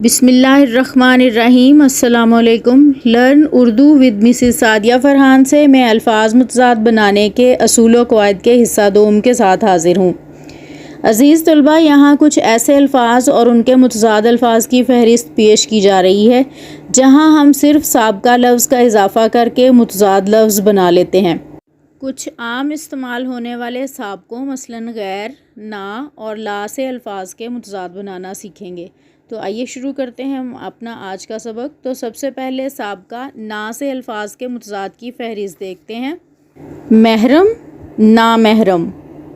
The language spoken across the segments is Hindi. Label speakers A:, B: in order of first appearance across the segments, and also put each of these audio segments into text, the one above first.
A: बिस्मिल्लाहिर्रहमानिर्रहीम। अस्सलामुअलैकुम। Learn Urdu with Mrs Sadia Farhan से मैं अल्फाज मुतज़ाद बनाने के असूल व क़वाइद के हिस्सा दोम के साथ हाज़िर हूँ। अज़ीज़ तलबा, यहाँ कुछ ऐसे अल्फाज और उनके मुतज़ाद अल्फाज की फ़हरिस्त पेश की जा रही है जहाँ हम सिर्फ साबका लफ्ज़ का इजाफ़ा करके मुतज़ाद लफ्ज़ बना लेते हैं। कुछ आम इस्तेमाल होने वाले साबकों मसलन गैर, ना और ला से अल्फाज के मुतज़ाद बनाना सीखेंगे। तो आइए शुरू करते हैं हम अपना आज का सबक। तो सबसे पहले साबका ना से अल्फाज के मुतज़ाद की फ़हरिस्त देखते हैं। महरम, ना महरम।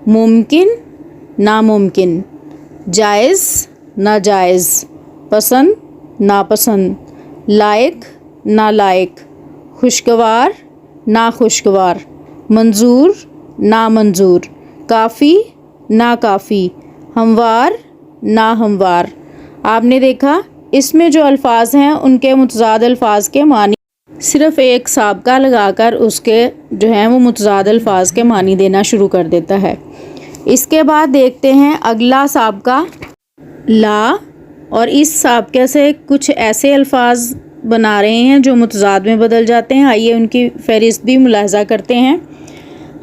A: मुमकिन, नामुमकिन। जायज़, नाजायज़। पसंद, नापसंद। लायक, नालायक। खुशगवार, नाखुशगवार। मंजूर, नामंजूर। काफ़ी, नाकाफ़ी। हमवार, नाहमवार। आपने देखा इसमें जो अल्फाज हैं उनके मुतज़ाद अल्फाज के मानी सिर्फ़ एक साबका लगाकर उसके जो हैं वो मुतज़ाद अल्फाज के मानी देना शुरू कर देता है। इसके बाद देखते हैं अगला साबका ला, और इस साबके से कुछ ऐसे अल्फाज बना रहे हैं जो मुतज़ाद में बदल जाते हैं। आइए उनकी फ़हरिस्त भी मुलाहज़ा करते हैं।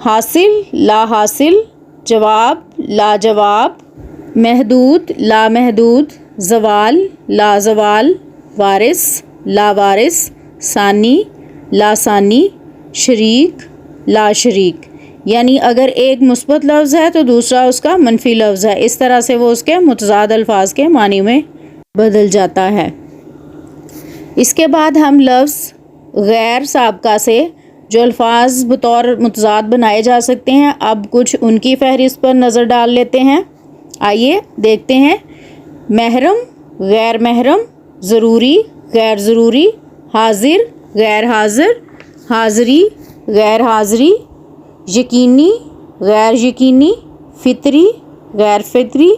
A: हासिल, ला हासिल। जवाब, ला जवाब। महदूद, ला महदूद। ज़वाल, ला ज़वाल। वारिस, ला वारिस। सानी, ला सानी। शरीक, ला शरीक। यानी अगर एक मुस्बत लफ्ज़ है तो दूसरा उसका मनफी लफ्ज़ है। इस तरह से वो उसके मुतज़ाद अल्फाज के मानी में बदल जाता है। इसके बाद हम लफ्ज़ गैर साबका से जो अल्फाज बतौर मुतज़ाद बनाए जा सकते हैं, अब कुछ उनकी फ़हरिस्त पर नज़र डाल लेते हैं। आइए देखते हैं। महरम, गैर महरम। ज़रूरी, गैर ज़रूरी। हाजिर, गैर हाजिर। हाज़री, गैर हाज़री। यकीनी, गैर यकीनी। फ़ितरी, गैर फ़ितरी।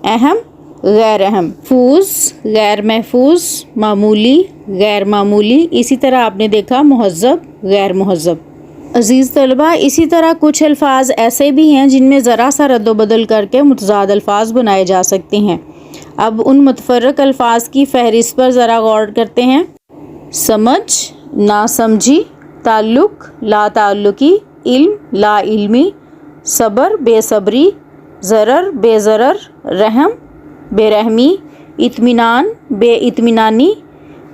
A: अहम, गैर अहम। महफूज, गैर महफूज। मामूली, गैर मामूली। इसी तरह आपने देखा मुहज़्ज़ब, गैर मुहज़्ज़ब। अज़ीज़ तलबा, इसी तरह कुछ अल्फाज ऐसे भी हैं जिनमें ज़रा सा रद्द बदल करके मुतज़ाद अल्फाज बनाए जा सकते हैं। अब उन मुतफ़र्रक़ अल्फाज की फ़हरिस्त पर ज़रा गौर करते हैं। समझ, ना समझी। ताल्लुक़, ला ताल्लुक़ी। इल्म, ला इल्मी। सब्र, बेसब्री। ज़रर, बेज़रर। रहम, बेरहमी। इत्मीनान, बेइत्मीनानी।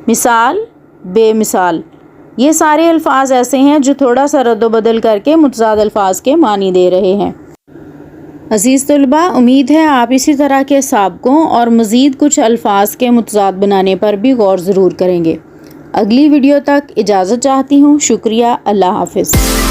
A: मिसाल, बेमिसाल। ये सारे अल्फाज ऐसे हैं जो थोड़ा सा रद्द बदल करके मुतज़ाद अल्फाज के मानी दे रहे हैं। अज़ीज़ तलबा, उम्मीद है आप इसी तरह के साबकों और मज़ीद कुछ अल्फाज के मुतज़ाद बनाने पर भी गौर ज़रूर करेंगे। अगली वीडियो तक इजाज़त चाहती हूँ। शुक्रिया। अल्लाह हाफ़िज़।